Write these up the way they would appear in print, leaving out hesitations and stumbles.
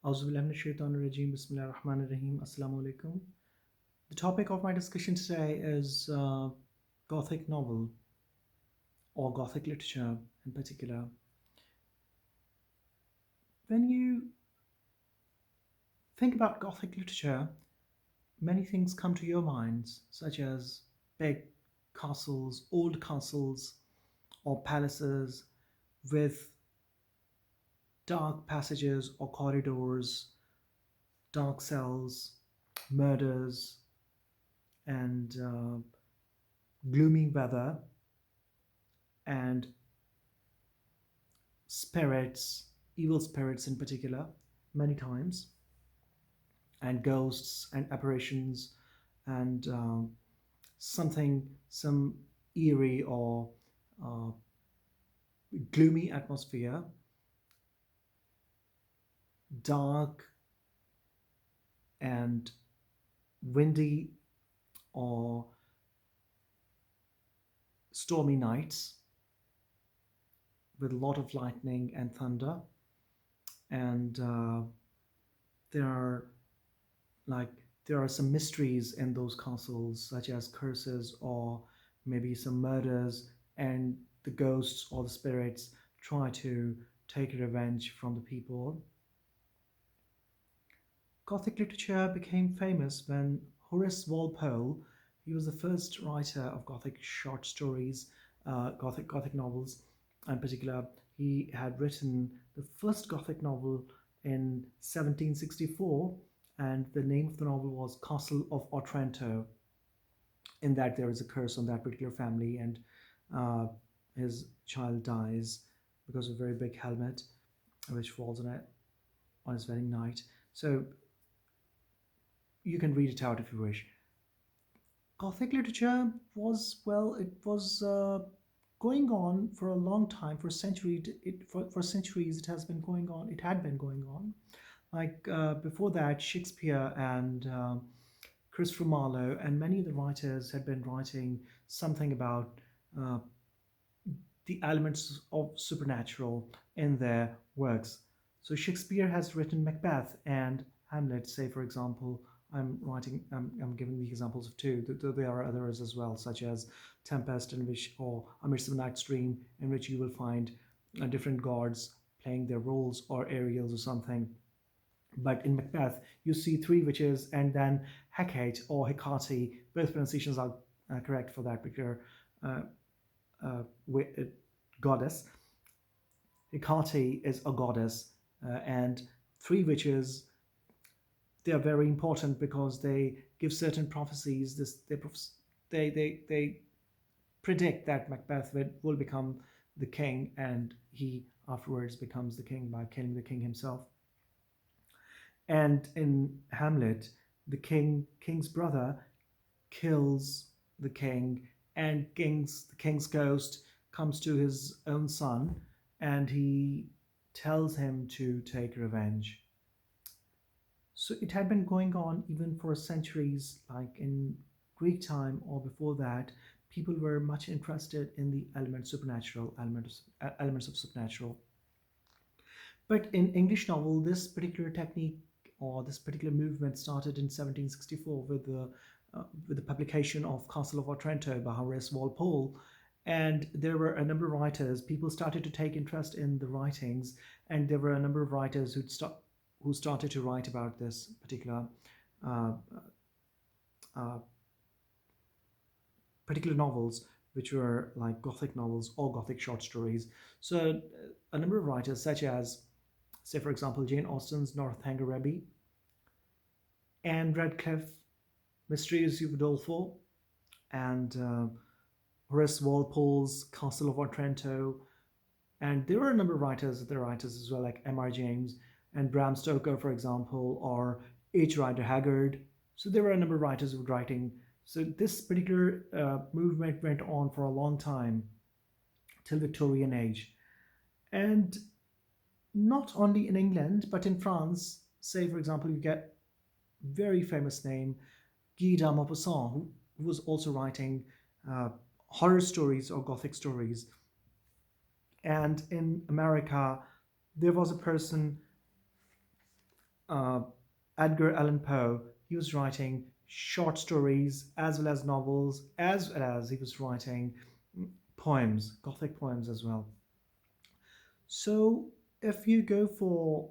Auzubillahiminash-shaytanir-rajim. Bismillahir-rahmanir-rahim. Assalamu alaikum. The topic of my discussion today is Gothic novel or Gothic literature in particular. When you think about Gothic literature, many things come to your minds, such as big old castles, or palaces with dark passages or corridors, dark cells, murders, and gloomy weather, and spirits, evil spirits in particular, many times, and ghosts and apparitions, and some eerie or uh, gloomy atmosphere, dark and windy or stormy nights with a lot of lightning and thunder. And there are like there are some mysteries in those castles, such as curses or maybe some murders, and the ghosts or the spirits try to take revenge from the people. Gothic literature became famous when Horace Walpole, he was the first writer of Gothic short stories, Gothic novels. In particular, he had written the first Gothic novel in 1764, and the name of the novel was Castle of Otranto. In that, there is a curse on that particular family, and uh, his child dies because of a very big helmet which falls on his wedding night. So you can read it out if you wish. Gothic literature was, well, it was going on for a long time, for centuries. For centuries, it has been going on. It had been going on. Like before that, Shakespeare and Christopher Marlowe and many of the writers had been writing something about uh, the elements of supernatural in their works. So Shakespeare has written Macbeth and Hamlet, say for example. I'm giving the examples of two. There are others as well, such as Tempest, in which, or A Midsummer Night's Dream, in which you will find different gods playing their roles, or Ariels or something. But in Macbeth, you see three witches and then Hecate or Hecate. Both pronunciations are correct for that particular uh, goddess. Hecate is a goddess, and three witches, they are very important because they give certain prophecies. They predict that Macbeth will become the king, and he afterwards becomes the king by killing the king himself. And in Hamlet, the king's brother kills the king, and the king's ghost comes to his own son, and he tells him to take revenge. So it had been going on even for centuries, like in Greek time or before that. People were much interested in the elements of supernatural. But in English novel, this particular technique or this particular movement started in 1764 with the publication of Castle of Otranto by Horace Walpole. And there were a number of writers. People started to take interest in the writings, and there were a number of writers who started to write about this uh, uh, particular novels, which were like Gothic novels or Gothic short stories. So a number of writers, such as, say for example, Jane Austen's Northanger Abbey, Anne Radcliffe, Mysteries of Udolpho, and Horace Walpole's Castle of Otranto. And there were a number of writers as well, like M.R. James and Bram Stoker, for example, or H. Rider Haggard. So there were a number of writers who were writing. So this particular movement went on for a long time, till Victorian age. And not only in England, but in France, say for example, you get very famous name Guy de Maupassant, who was also writing uh, horror stories or Gothic stories. And in America, there was a person uh, Edgar Allan Poe, he was writing short stories as well as novels, as well as he was writing poems, Gothic poems as well. So if you go for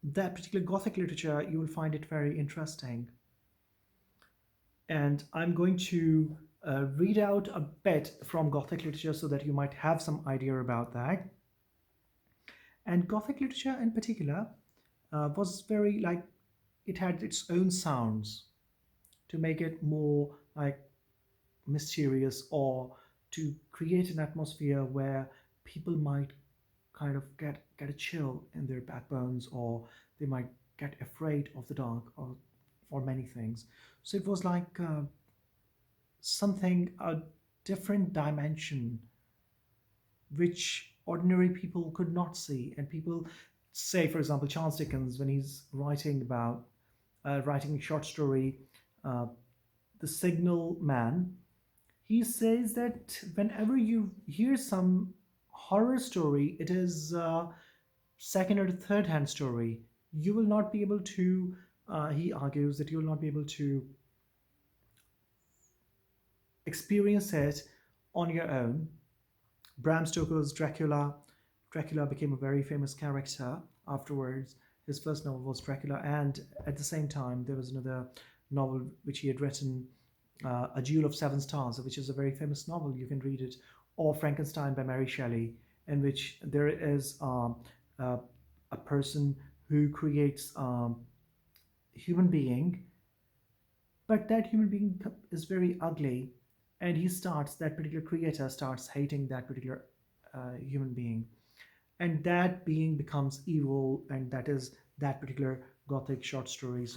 that particular Gothic literature, you will find it very interesting. And I'm going to read out a bit from Gothic literature so that you might have some idea about that. And Gothic literature in particular was very like it had its own sounds to make it more like mysterious or to create an atmosphere where people might kind of get a chill in their backbones or they might get afraid of the dark or for many things. So it was like something a different dimension which ordinary people could not see. And people say, for example, Charles Dickens, when he's writing a short story, uh, The Signal Man, he says that whenever you hear some horror story, it is second or third hand story. You will not be able to, he argues that you will not be able to experience it on your own. Bram Stoker's Dracula became a very famous character afterwards. His first novel was Dracula, and at the same time, there was another novel which he had written, A Jewel of Seven Stars, which is a very famous novel. You can read it, or Frankenstein by Mary Shelley, in which there is uh, a person who creates human being, but that human being is very ugly, and that particular creator starts hating that particular human being, and that being becomes evil, and that is that particular Gothic short story,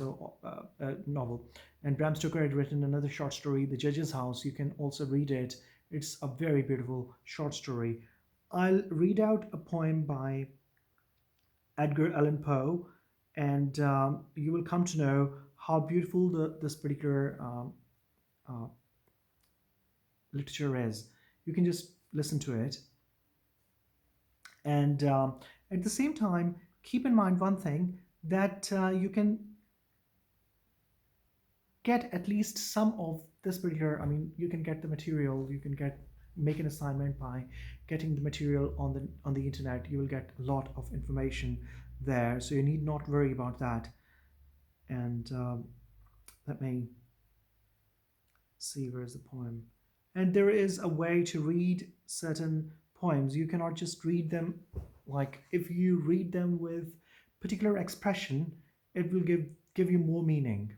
novel. And Bram Stoker had written another short story, The Judge's House. You can also read it. It's a very beautiful short story. I'll read out a poem by Edgar Allan Poe, and you will come to know how beautiful this particular uh, literature is. You can just listen to it. And at the same time, keep in mind one thing that you can get at least some of this particular. I mean, you can get the material. You can make an assignment by getting the material on the internet. You will get a lot of information there, so you need not worry about that. And let me see, where's the poem. And there is a way to read certain poems. You cannot just read them like if you read them with particular expression, it will give you more meaning.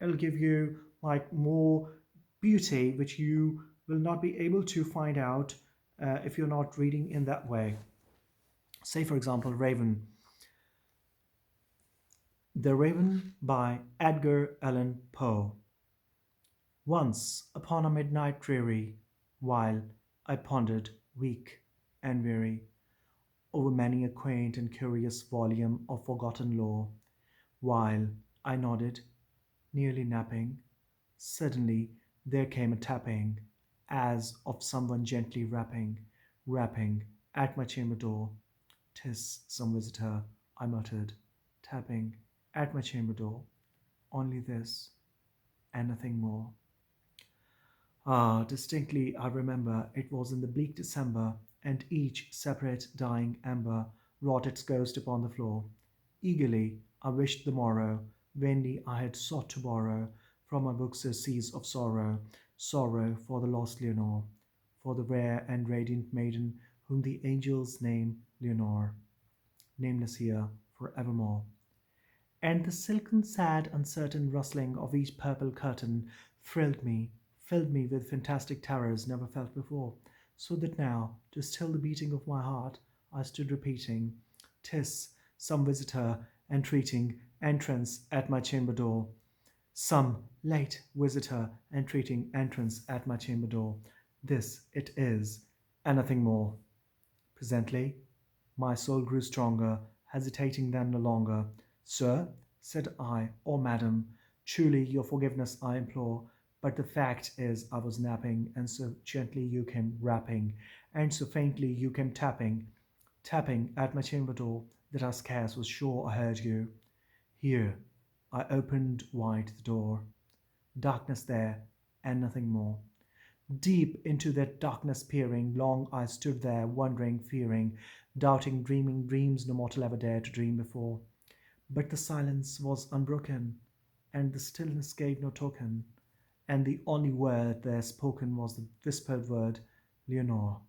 It'll give you like more beauty, which you will not be able to find out if you're not reading in that way. Say, for example, Raven. The Raven by Edgar Allan Poe. Once upon a midnight dreary, while I pondered, weak and weary, over many a quaint and curious volume of forgotten lore, while I nodded, nearly napping, suddenly there came a tapping, as of someone gently rapping at my chamber door. "'Tis some visitor," I muttered, tapping at my chamber door. Only this, and nothing more. Ah, distinctly I remember it was in the bleak December, and each separate dying ember wrought its ghost upon the floor. Eagerly I wished the morrow, vainly I had sought to borrow from my books a seas of sorrow, sorrow for the lost Leonore, for the rare and radiant maiden whom the angels name Leonore, nameless here for evermore. And the silken, sad, uncertain rustling of each purple curtain thrilled me, filled me with fantastic terrors never felt before, so that now, to still the beating of my heart, I stood repeating, "'Tis some visitor entreating entrance at my chamber door, some late visitor entreating entrance at my chamber door. This it is, and nothing more." Presently my soul grew stronger, hesitating then no longer. "Sir," said I, "or madam, truly your forgiveness I implore, but the fact is I was napping, and so gently you came rapping, and so faintly you came tapping at my chamber door, that I scarce was sure I heard you. Here, I opened wide the door. Darkness there, and nothing more. Deep into that darkness peering, long I stood there, wondering, fearing, doubting, dreaming dreams no mortal ever dared to dream before. But the silence was unbroken, and the stillness gave no token, and the only word there spoken was the whispered word, Leonore.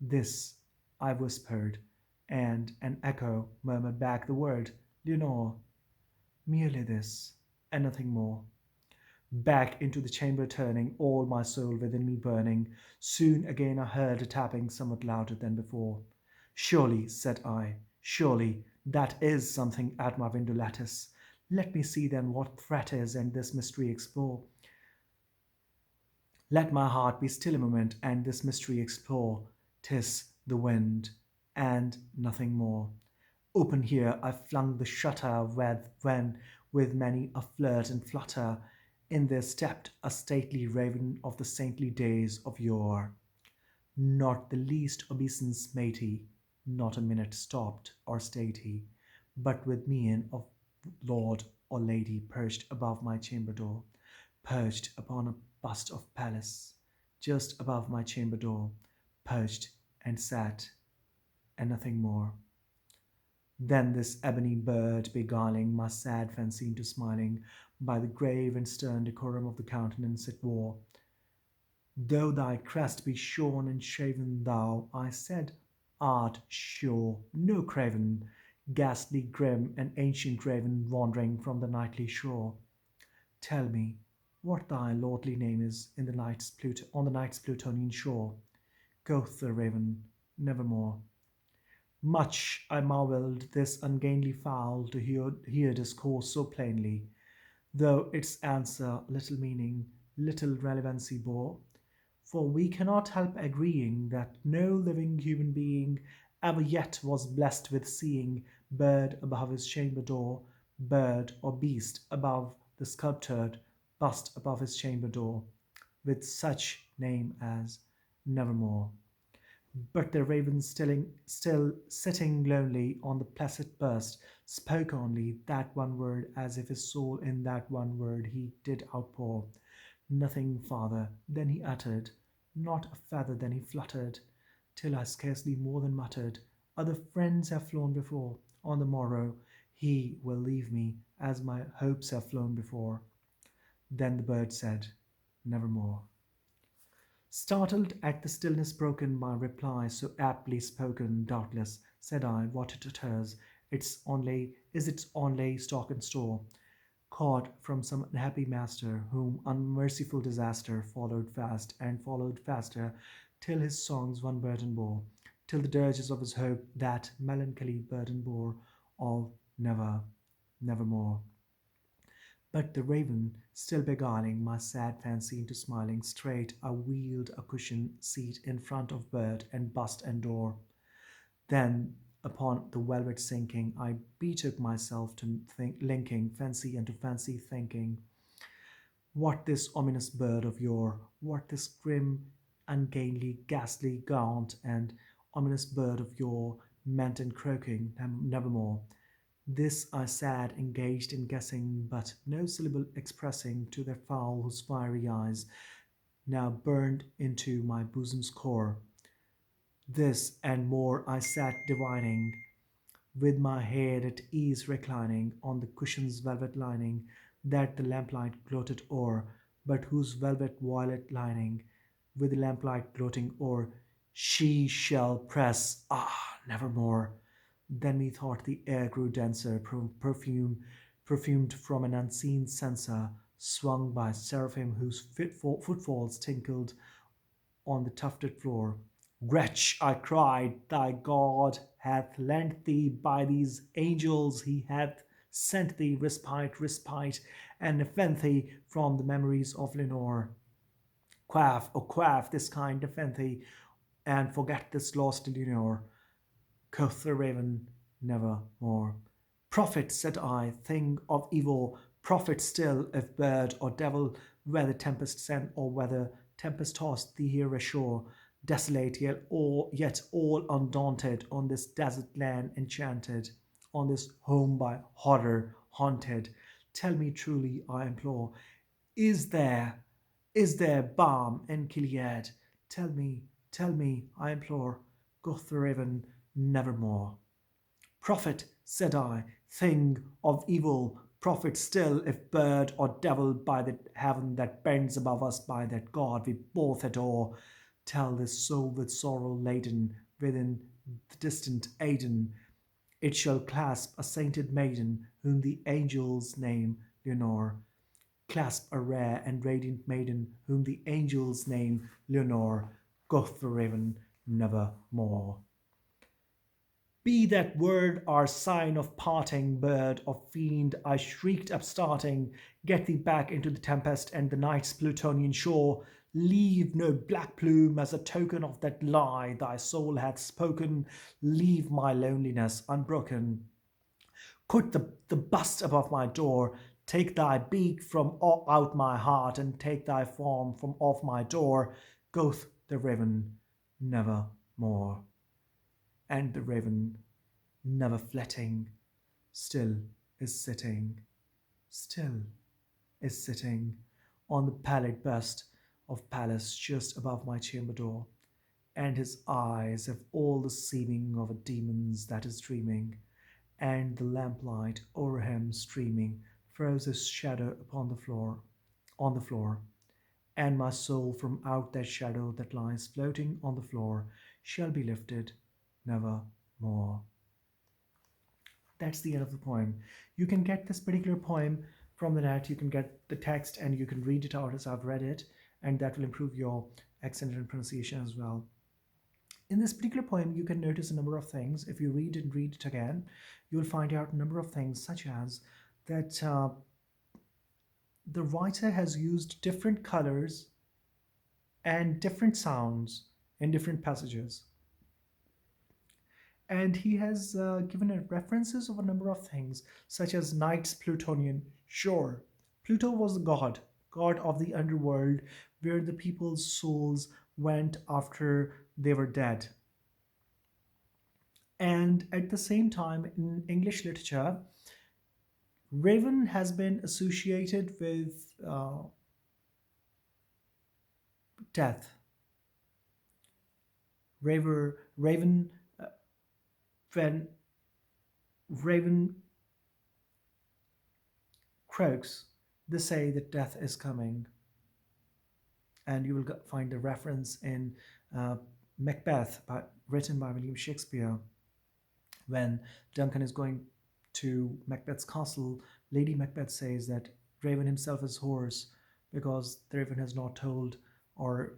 This I whispered, and an echo murmured back the word, Leonore. Merely this, and nothing more. Back into the chamber turning, all my soul within me burning, soon again I heard a tapping somewhat louder than before. Surely, said I, surely that is something at my window lattice. Let me see then what threat is, and this mystery explore. Let my heart be still a moment, and this mystery explore. 'Tis the wind, and nothing more. Open here I flung the shutter, when, with many a flirt and flutter, in there stepped a stately raven of the saintly days of yore. Not the least obeisance made he, not a minute stopped or stayed he, but with mien of lord or lady perched above my chamber door, perched upon a bust of Pallas, just above my chamber door, perched and sat, and nothing more. Then this ebony bird, beguiling my sad fancy into smiling, by the grave and stern decorum of the countenance it wore, though thy crest be shorn and shaven, thou, I said, art sure no craven, ghastly grim and ancient raven wandering from the nightly shore. Tell me what thy lordly name is in the on the night's Plutonian shore. Quoth the raven, nevermore. Much I marvelled this ungainly fowl to hear discourse so plainly, though its answer little meaning, little relevancy bore. For we cannot help agreeing that no living human being ever yet was blessed with seeing bird above his chamber door, bird or beast above the sculptured bust above his chamber door, with such name as Nevermore. But the raven still sitting lonely on the placid burst, spoke only that one word, as if his soul in that one word he did outpour. Nothing farther than he uttered, not a feather than he fluttered, till I scarcely more than muttered, other friends have flown before, on the morrow he will leave me, as my hopes have flown before. Then the bird said, Nevermore. Startled at the stillness broken by reply so aptly spoken, doubtless, said I, what it utters, its only stock and store, caught from some unhappy master, whom unmerciful disaster followed fast and followed faster, till his songs one burden bore, till the dirges of his hope that melancholy burden bore, of never, nevermore. But the raven, still beguiling my sad fancy into smiling, straight I wheeled a cushioned seat in front of bird and bust and door. Then upon the velvet sinking, I betook myself to linking fancy into fancy thinking. What this ominous bird of yore, what this grim, ungainly, ghastly, gaunt, and ominous bird of yore meant in croaking, nevermore. This I sat engaged in guessing, but no syllable expressing to their fowl whose fiery eyes now burned into my bosom's core. This and more I sat divining, with my head at ease reclining on the cushion's velvet lining that the lamplight gloated o'er, but whose velvet violet lining, with the lamplight gloating o'er, she shall press, nevermore. Then methought the air grew denser, perfumed from an unseen censer, swung by seraphim whose footfalls tinkled on the tufted floor. Wretch, I cried, thy God hath lent thee by these angels, he hath sent thee respite, respite, and nepenthe from the memories of Lenore. Quaff, oh quaff this kind nepenthe, and forget this lost Lenore. Quoth the raven, never more. Prophet, said I, thing of evil, prophet still, if bird or devil, whether tempest sent or whether tempest tossed thee here ashore, desolate yet all undaunted on this desert land enchanted. on this home by horror haunted. Tell me truly, I implore, is there, is there balm in Gilead? Tell me, I implore, Guthraven nevermore. Prophet, said I, thing of evil, prophet still, if bird or devil by the heaven that bends above us by that God we both adore, tell this soul with sorrow laden within the distant Aidenn, it shall clasp a sainted maiden whom the angels name Leonore. Clasp a rare and radiant maiden whom the angels name Leonore. Quoth the raven, nevermore. Be that word our sign of parting, bird or fiend, I shrieked upstarting. Get thee back into the tempest and the night's Plutonian shore. Leave no black plume as a token of that lie thy soul hath spoken. Leave my loneliness unbroken. Put the bust above my door. Take thy beak from out my heart, and take thy form from off my door. Quoth the raven, nevermore. And the raven, never flitting, still is sitting, still is sitting on the pallid bust of Pallas just above my chamber door, and his eyes have all the seeming of a demon's that is dreaming, and the lamplight o'er him streaming throws his shadow upon the floor, on the floor, and my soul from out that shadow that lies floating on the floor shall be lifted never more. That's the end of the poem. You can get this particular poem from the net. You can get the text and you can read it out as I've read it, and that will improve your accent and pronunciation as well. In this particular poem, you can notice a number of things. If you read it again, you will find out a number of things, such as that the writer has used different colors and different sounds in different passages. And he has given references of a number of things, such as Night's Plutonian shore. Pluto was the god of the underworld, where the people's souls went after they were dead. And at the same time, in English literature, Raven has been associated with death. Raven, when Raven croaks, they say that death is coming. And you will find the reference in uh, Macbeth, written by William Shakespeare. When Duncan is going to Macbeth's castle, Lady Macbeth says that Raven himself is hoarse because the Raven has not told, or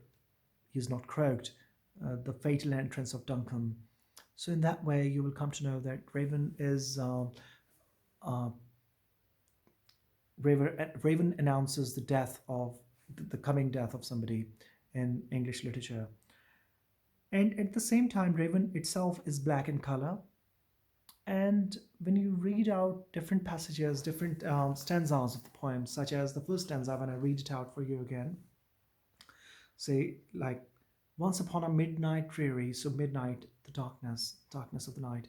he's not croaked, the fatal entrance of Duncan. So in that way, you will come to know that uh, Raven announces the death of the coming death of somebody in English literature. And at the same time, Raven itself is black in color. And when you read out different passages, different stanzas of the poem, such as the first stanza, when I read it out for you again, say like, once upon a midnight dreary, so midnight, the darkness of the night,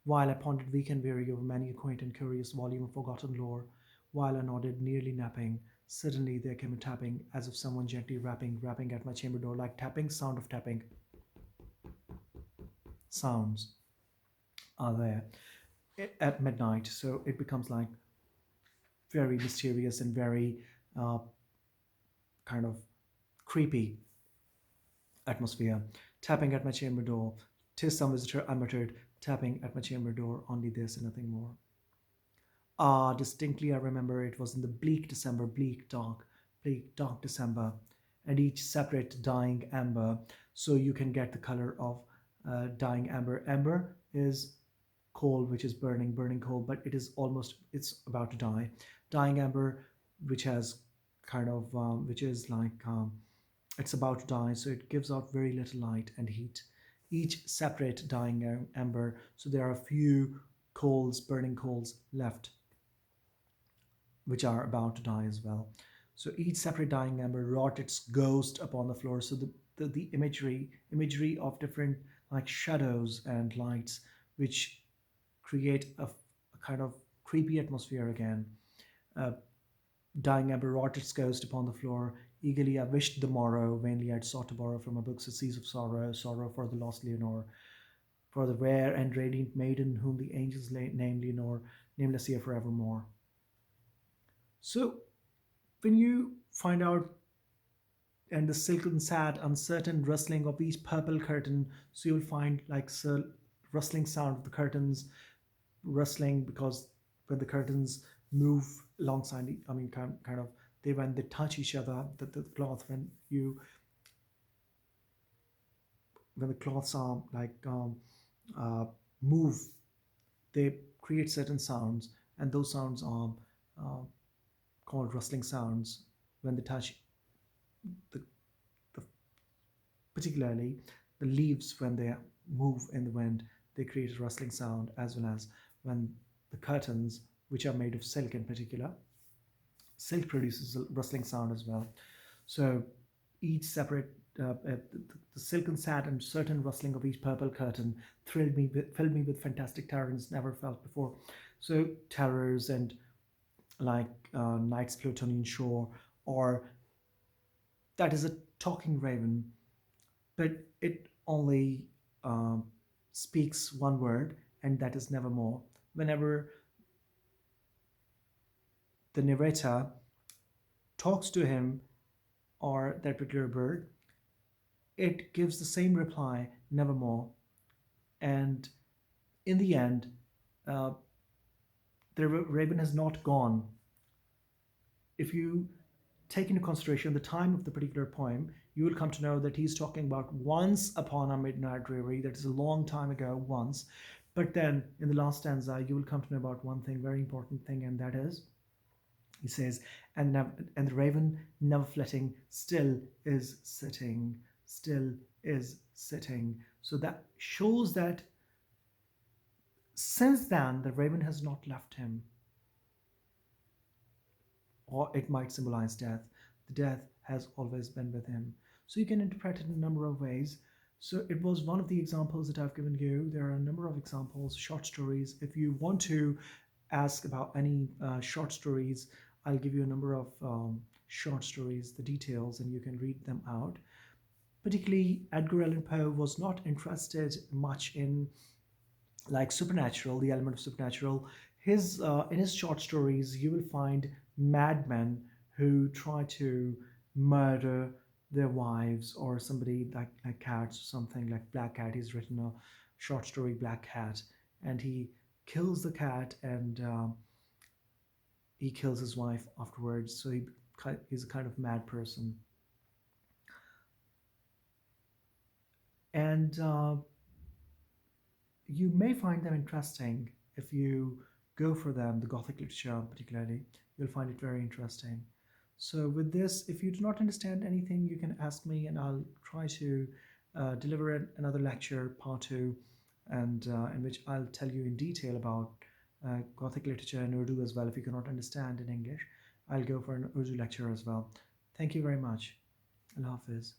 while I pondered weak and weary over many a quaint and curious volume of forgotten lore, while I nodded, nearly napping, suddenly there came a tapping, as of someone gently rapping at my chamber door, like tapping, sound of tapping sounds are there at midnight. So it becomes like very mysterious and very uh, kind of creepy atmosphere. Tapping at my chamber door. "'Tis some visitor," I muttered, tapping at my chamber door. Only this and nothing more. Ah, distinctly I remember it was in the bleak, dark December, and each separate dying amber. So you can get the color of dying amber. Amber is coal, which is burning coal, but it's about to die. Dying amber, which has which is like, it's about to die, so it gives out very little light and heat. Each separate dying amber, so there are a few burning coals left, which are about to die as well. So each separate dying ember wrought its ghost upon the floor. So the imagery of different like shadows and lights, which create a kind of creepy atmosphere again. Uh, Dying ever wrought its ghost upon the floor. Eagerly I wished the morrow, vainly I'd sought to borrow from my books a seas of sorrow, sorrow for the lost Leonore, for the rare and radiant maiden whom the angels name Leonore, nameless here forevermore. So when you find out and the silken, sad, uncertain rustling of each purple curtain, so you'll find like rustling sound of the curtains rustling because when the curtains move alongside, I mean, kind of, they when they touch each other, the cloth when the cloths are like uh, move, they create certain sounds, and those sounds are uh, called rustling sounds when they touch the, the particularly the leaves when they move in the wind, they create a rustling sound, as well as when the curtains, which are made of silk in particular, silk produces a rustling sound as well. So each separate, the silken sad and certain rustling of each purple curtain filled me with fantastic terrors never felt before. So terrors and like Night's Plutonian Shore, or that is a talking raven, but it only um, speaks one word, and that is nevermore. Whenever the narrator talks to him or that particular bird, it gives the same reply, nevermore. And in the end, uh, the raven has not gone. If you take into consideration the time of the particular poem, you will come to know that he's talking about once upon a midnight reverie, that is a long time ago, once. But then in the last stanza, you will come to know about one thing, very important thing, and that is, he says, and the raven, never flitting, still is sitting, still is sitting. So that shows that since then, the raven has not left him, or it might symbolize death. The death has always been with him. So you can interpret it in a number of ways. So it was one of the examples that I've given you. There are a number of examples, short stories. If you want to ask about any short stories, I'll give you a number of short stories, the details, and you can read them out. Particularly, Edgar Allan Poe was not interested much in like supernatural, the element of supernatural. His In his short stories, you will find madmen who try to murder their wives or somebody like cats or something like Black Cat. He's written a short story Black Cat, and he kills the cat and he kills his wife afterwards. So he's a kind of mad person, and you may find them interesting if you go for them, the Gothic literature particularly. You'll find it very interesting. So, with this, if you do not understand anything, you can ask me and I'll try to deliver another lecture, part two, and in which I'll tell you in detail about Gothic literature in Urdu as well. If you cannot understand in English, I'll go for an Urdu lecture as well. Thank you very much. Allah Hafiz.